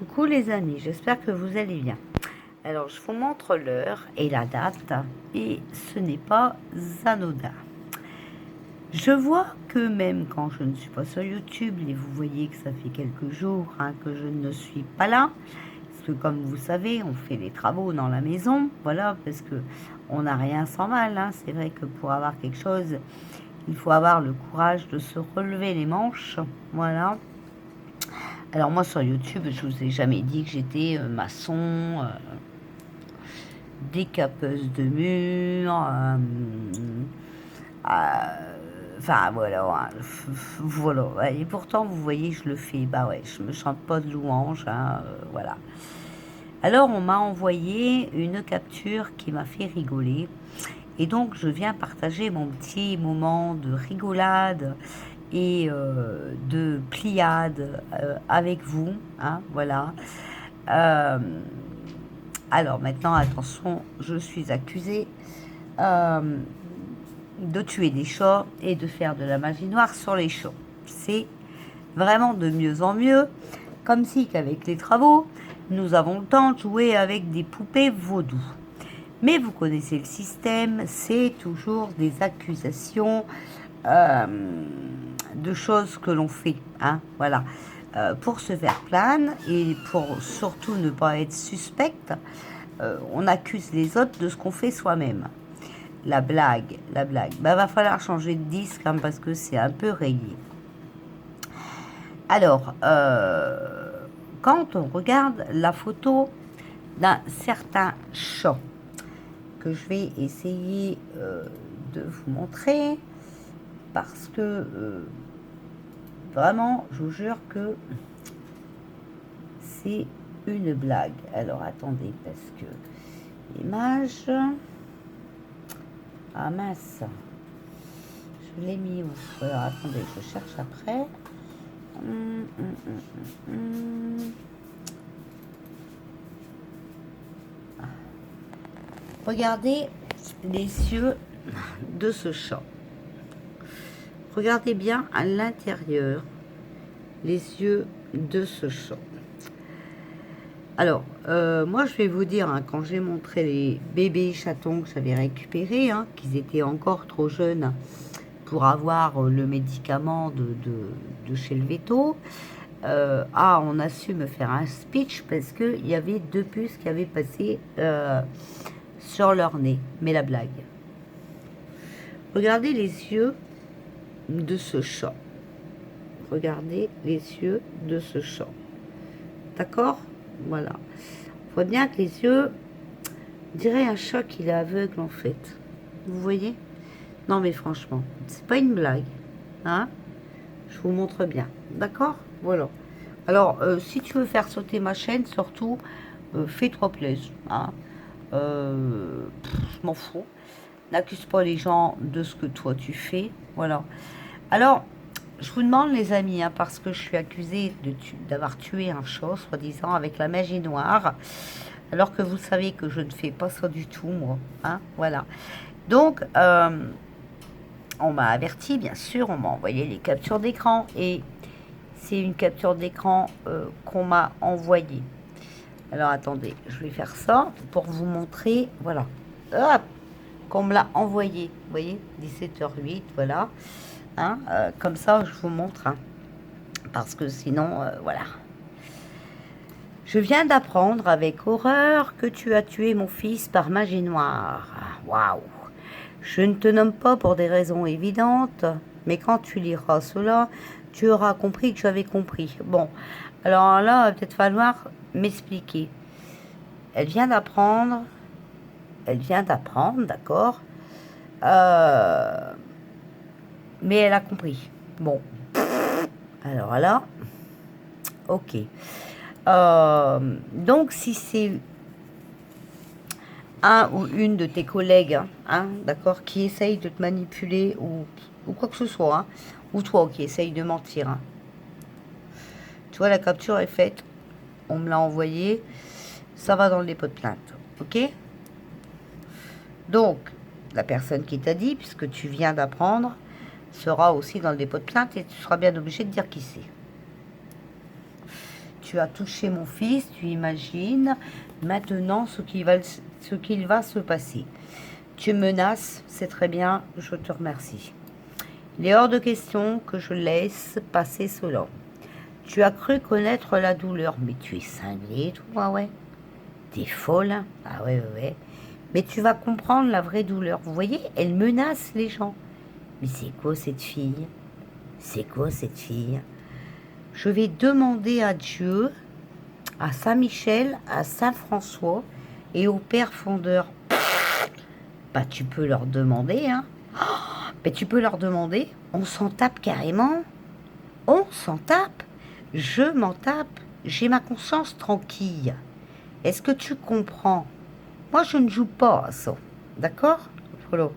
Coucou les amis, j'espère que vous allez bien. Alors je vous montre l'heure et la date et ce n'est pas anodin. Je vois que même quand je ne suis pas sur YouTube, et vous voyez que ça fait quelques jours que je ne suis pas là, parce que comme vous savez, on fait des travaux dans la maison, voilà, parce que on n'a rien sans mal. C'est vrai que pour avoir quelque chose, il faut avoir le courage de se relever les manches, voilà. Alors moi sur YouTube, je vous ai jamais dit que j'étais maçon, décapeuse de murs, enfin voilà, voilà. Et pourtant vous voyez, je le fais. Bah ouais, je me chante pas de louanges, voilà. Alors on m'a envoyé une capture qui m'a fait rigoler. Et donc je viens partager mon petit moment de rigolade et de pliade avec vous, voilà. Euh, alors maintenant, attention, je suis accusée de tuer des chats et de faire de la magie noire sur les chats. C'est vraiment de mieux en mieux, comme si qu'avec les travaux, nous avons le temps de jouer avec des poupées vaudou. Mais vous connaissez le système, c'est toujours des accusations de choses que l'on fait, voilà, pour se faire plaindre et pour surtout ne pas être suspecte, on accuse les autres de ce qu'on fait soi-même. La blague, va falloir changer de disque parce que c'est un peu rayé. Alors, quand on regarde la photo d'un certain chat, que je vais essayer de vous montrer, parce que vraiment, je vous jure que c'est une blague. Alors, attendez, parce que l'image... Ah mince, je l'ai mis où? Alors, attendez, je cherche après. Regardez les yeux de ce chat. Regardez bien à l'intérieur les yeux de ce chat. Alors, moi je vais vous dire, quand j'ai montré les bébés chatons que j'avais récupérés, qu'ils étaient encore trop jeunes pour avoir le médicament de chez le véto, on a su me faire un speech parce qu'il y avait 2 puces qui avaient passé sur leur nez. Mais la blague. Regardez les yeux de ce chat. Regardez les yeux de ce chat. D'accord? Voilà. On voit bien que les yeux, on dirait un chat qui est aveugle en fait. Vous voyez? Non mais franchement, c'est pas une blague. Je vous montre bien. D'accord? Voilà. Alors, si tu veux faire sauter ma chaîne, surtout, fais-toi plaisir. Je m'en fous. N'accuse pas les gens de ce que toi tu fais. Voilà. Alors, je vous demande les amis, parce que je suis accusée d'avoir tué un chat, soi-disant, avec la magie noire. Alors que vous savez que je ne fais pas ça du tout, moi. Voilà. Donc, on m'a averti, bien sûr, on m'a envoyé les captures d'écran. Et c'est une capture d'écran qu'on m'a envoyée. Alors, attendez, je vais faire ça pour vous montrer. Voilà. Hop, qu'on me l'a envoyé. Vous voyez, 17h08, voilà. Comme ça, je vous montre. Parce que sinon, voilà. Je viens d'apprendre avec horreur que tu as tué mon fils par magie noire. Waouh! Je ne te nomme pas pour des raisons évidentes, mais quand tu liras cela, tu auras compris que j'avais compris. Bon, alors là, il va peut-être falloir m'expliquer. Elle vient d'apprendre, d'accord, mais elle a compris. Bon, alors là, ok. Donc, si c'est un ou une de tes collègues, d'accord, qui essaye de te manipuler ou quoi que ce soit, ou toi qui essaye de mentir, tu vois, la capture est faite, on me l'a envoyé, ça va dans le dépôt de plainte, ok? Donc, la personne qui t'a dit, puisque tu viens d'apprendre, sera aussi dans le dépôt de plainte et tu seras bien obligé de dire qui c'est. Tu as touché mon fils, tu imagines maintenant ce qu'il va se passer. Tu menaces, c'est très bien, je te remercie. Il est hors de question que je laisse passer cela. Tu as cru connaître la douleur, mais tu es cinglé, toi, ouais. T'es folle, hein. Ah ouais, ouais, ouais. Mais tu vas comprendre la vraie douleur. Vous voyez, elle menace les gens. Mais c'est quoi cette fille? C'est quoi cette fille? Je vais demander à Dieu, à Saint-Michel, à Saint-François et au Père Fondeur. Bah, tu peux leur demander, hein. Mais tu peux leur demander, on s'en tape carrément. On s'en tape. Je m'en tape. J'ai ma conscience tranquille. Est-ce que tu comprends? Moi, je ne joue pas à ça. D'accord? Voilà.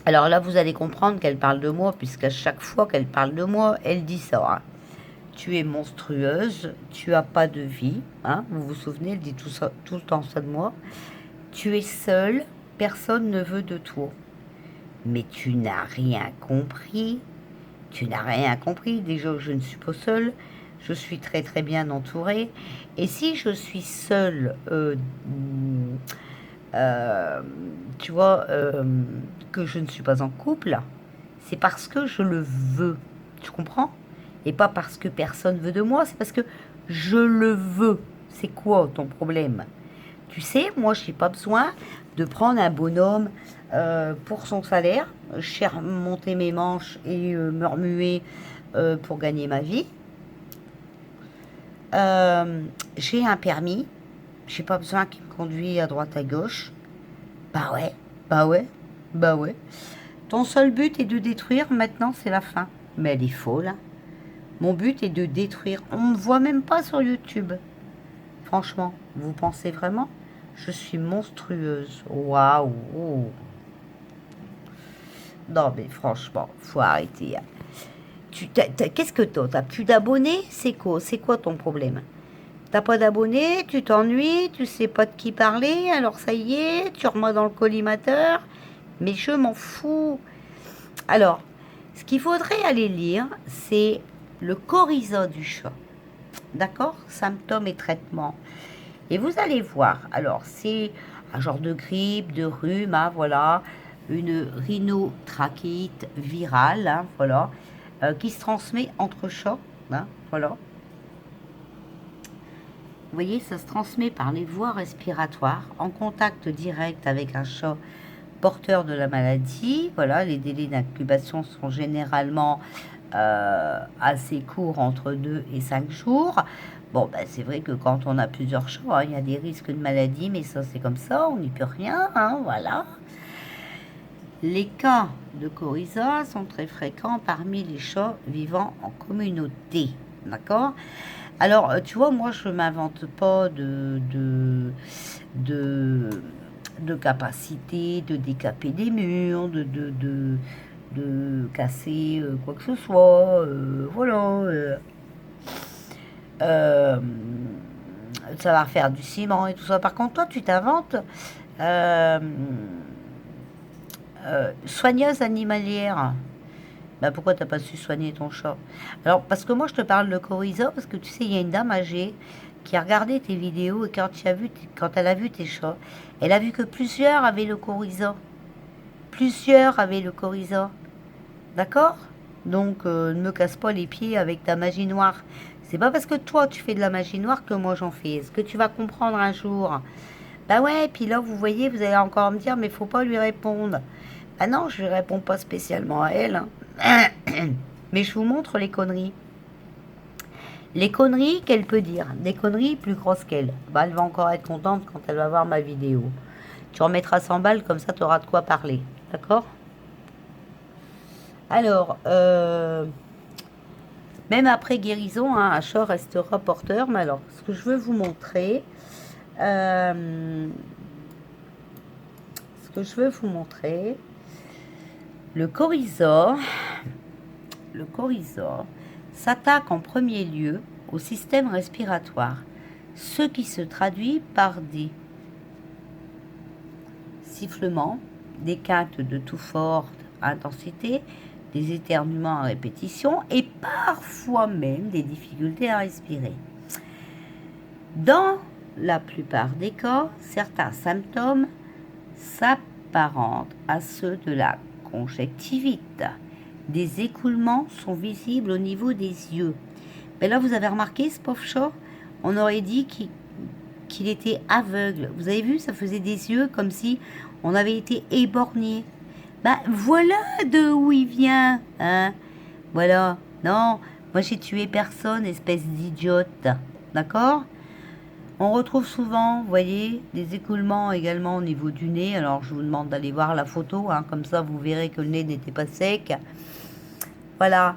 Alors là, vous allez comprendre qu'elle parle de moi, puisqu'à chaque fois qu'elle parle de moi, elle dit ça. Hein. Tu es monstrueuse, tu as pas de vie. Hein, vous vous souvenez, elle dit tout le temps ça de moi. Tu es seule, personne ne veut de toi. Mais tu n'as rien compris. Tu n'as rien compris. Déjà, je ne suis pas seule. Je suis très très bien entourée. Et si je suis seule, tu vois, que je ne suis pas en couple, c'est parce que je le veux. Tu comprends? Et pas parce que personne veut de moi, c'est parce que je le veux. C'est quoi ton problème? Tu sais, moi, je n'ai pas besoin de prendre un bonhomme pour son salaire, monter mes manches et me remuer pour gagner ma vie. J'ai un permis, j'ai pas besoin qu'il me conduise à droite à gauche. Bah ouais, bah ouais, bah ouais. Ton seul but est de détruire, maintenant c'est la fin. Mais elle est folle. Hein. Mon but est de détruire. On ne me voit même pas sur YouTube. Franchement, vous pensez vraiment? Je suis monstrueuse. Waouh. Non mais franchement, faut arrêter. Hein. Qu'est-ce que t'as plus d'abonnés? C'est quoi ton problème? T'as pas d'abonnés, tu t'ennuies, tu sais pas de qui parler, alors ça y est, tu remets dans le collimateur. Mais je m'en fous. Alors, ce qu'il faudrait aller lire, c'est le coryza du chat. D'accord? Symptômes et traitements. Et vous allez voir. Alors, c'est un genre de grippe, de rhume, hein, voilà. Une rhinotrachite virale, hein, voilà. Qui se transmet entre chats, hein, voilà. Vous voyez, ça se transmet par les voies respiratoires, en contact direct avec un chat porteur de la maladie. Voilà, les délais d'incubation sont généralement assez courts, entre 2 et 5 jours. Bon, ben, c'est vrai que quand on a plusieurs chats, hein, il y a des risques de maladie, mais ça, c'est comme ça, on n'y peut rien, hein, voilà. Les cas de coryza sont très fréquents parmi les chats vivant en communauté, d'accord? Alors, tu vois, moi, je ne m'invente pas de capacité de décaper des murs, de casser quoi que ce soit. Voilà. Ça va faire du ciment et tout ça. Par contre, toi, tu t'inventes soigneuse animalière. Bah, pourquoi t'as pas su soigner ton chat? Alors, parce que moi, je te parle de coryza, parce que tu sais, il y a une dame âgée qui a regardé tes vidéos et quand elle a vu tes chats, elle a vu que plusieurs avaient le coryza. Plusieurs avaient le coryza. D'accord? Donc, ne me casse pas les pieds avec ta magie noire. C'est pas parce que toi, tu fais de la magie noire que moi, j'en fais. Est-ce que tu vas comprendre un jour? Bah ouais, puis là, vous voyez, vous allez encore me dire, mais faut pas lui répondre. Ah non, je ne réponds pas spécialement à elle. Hein. Mais je vous montre les conneries. Les conneries qu'elle peut dire. Des conneries plus grosses qu'elle. Bah, elle va encore être contente quand elle va voir ma vidéo. Tu remettras 100 balles, comme ça tu auras de quoi parler. D'accord? Alors, même après guérison, hein, un chat restera porteur. Mais alors, ce que je veux vous montrer... le coryza s'attaque en premier lieu au système respiratoire, ce qui se traduit par des sifflements, des quintes de tout forte intensité, des éternuements à répétition et parfois même des difficultés à respirer. Dans la plupart des cas, certains symptômes s'apparentent à ceux de la conjonctivite. Des écoulements sont visibles au niveau des yeux. Mais là, vous avez remarqué ce pauvre chat, on aurait dit qu'il était aveugle. Vous avez vu, ça faisait des yeux comme si on avait été éborgné. Ben voilà de où il vient, hein. Voilà. Non, moi j'ai tué personne, espèce d'idiote. D'accord? On retrouve souvent, vous voyez, des écoulements également au niveau du nez. Alors je vous demande d'aller voir la photo, hein, comme ça vous verrez que le nez n'était pas sec. Voilà.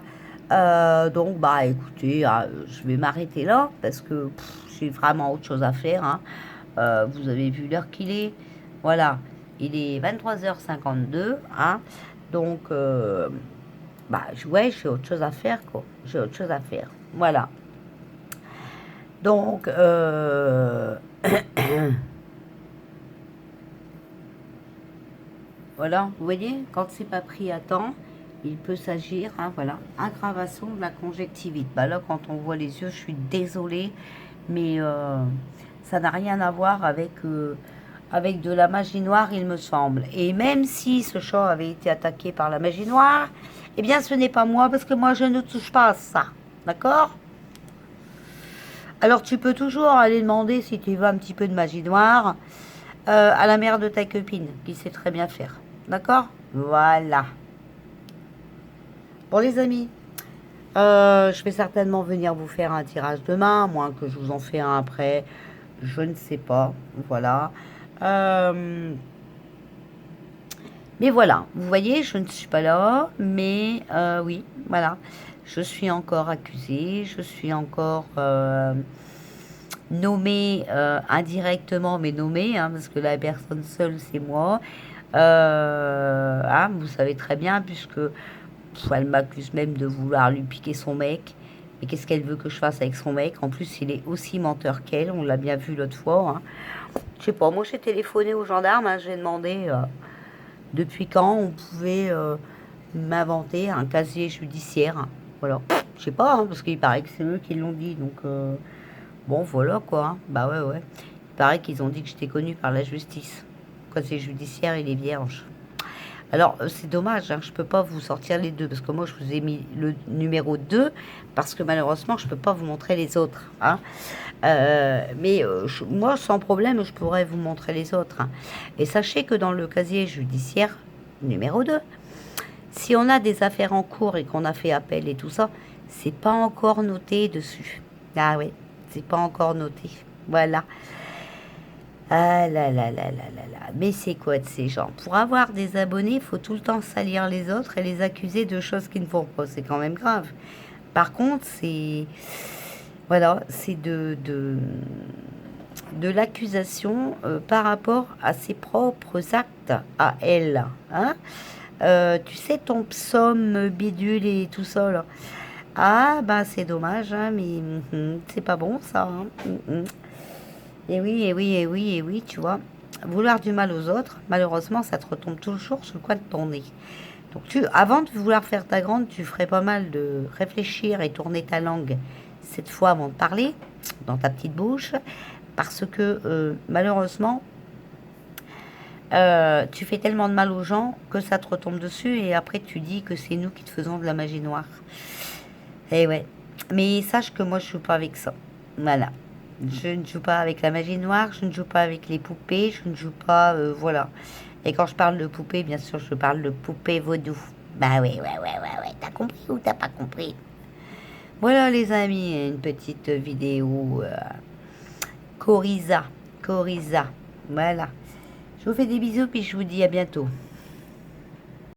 Donc bah écoutez, je vais m'arrêter là parce que j'ai vraiment autre chose à faire, hein. Vous avez vu l'heure qu'il est. Voilà. Il est 23h52, hein. Donc ouais, j'ai autre chose à faire, quoi. J'ai autre chose à faire. Voilà. Donc, voilà, vous voyez, quand c'est pas pris à temps, il peut s'agir, hein, voilà, aggravation de la conjonctivite. Bah là, quand on voit les yeux, je suis désolée, mais ça n'a rien à voir avec de la magie noire, il me semble. Et même si ce chat avait été attaqué par la magie noire, eh bien, ce n'est pas moi, parce que moi, je ne touche pas à ça. D'accord ? Alors, tu peux toujours aller demander, si tu veux un petit peu de magie noire, à la mère de ta copine, qui sait très bien faire. D'accord? Voilà. Bon, les amis, je vais certainement venir vous faire un tirage demain, à moins que je vous en fais un après. Je ne sais pas. Voilà. Mais voilà, vous voyez, je ne suis pas là, mais oui, voilà. Je suis encore accusée, je suis encore nommée indirectement, mais nommée, hein, parce que la personne seule, c'est moi. Hein, vous savez très bien, puisque elle m'accuse même de vouloir lui piquer son mec. Et qu'est-ce qu'elle veut que je fasse avec son mec? En plus, il est aussi menteur qu'elle, on l'a bien vu l'autre fois. Hein. Je sais pas, moi j'ai téléphoné aux gendarmes, hein, j'ai demandé depuis quand on pouvait m'inventer un casier judiciaire. Voilà. Je sais pas, hein, parce qu'il paraît que c'est eux qui l'ont dit. Donc, bon, voilà quoi. Hein. Bah ouais. Il paraît qu'ils ont dit que j'étais connue par la justice. Le casier judiciaire, il est vierge. Alors, c'est dommage, hein, je ne peux pas vous sortir les deux, parce que moi, je vous ai mis le numéro 2, parce que malheureusement, je ne peux pas vous montrer les autres. Hein. Mais moi, sans problème, je pourrais vous montrer les autres. Hein. Et sachez que dans le casier judiciaire numéro 2, si on a des affaires en cours et qu'on a fait appel et tout ça, c'est pas encore noté dessus. Ah oui, c'est pas encore noté. Voilà. Ah là là là là là là. Mais c'est quoi de ces gens? Pour avoir des abonnés, il faut tout le temps salir les autres et les accuser de choses qu'ils ne font pas. C'est quand même grave. Par contre, c'est... Voilà, c'est de l'accusation par rapport à ses propres actes à elle. Hein. Tu sais, ton psaume bidule et tout ça, là. Ah, bah c'est dommage, hein, mais c'est pas bon, ça. Hein. Et oui, et oui, et oui, et oui, tu vois. Vouloir du mal aux autres, malheureusement, ça te retombe toujours sur le coin de ton nez. Donc, avant de vouloir faire ta grande, tu ferais pas mal de réfléchir et tourner ta langue cette fois avant de parler, dans ta petite bouche, parce que, malheureusement, tu fais tellement de mal aux gens que ça te retombe dessus et après tu dis que c'est nous qui te faisons de la magie noire. Et ouais. Mais sache que moi, je joue pas avec ça. Voilà. Je ne joue pas avec la magie noire, je ne joue pas avec les poupées, je ne joue pas... voilà. Et quand je parle de poupées, bien sûr, je parle de poupées vaudou. Bah ouais. T'as compris ou t'as pas compris? Voilà les amis, une petite vidéo Coriza. Voilà. Je vous fais des bisous puis je vous dis à bientôt.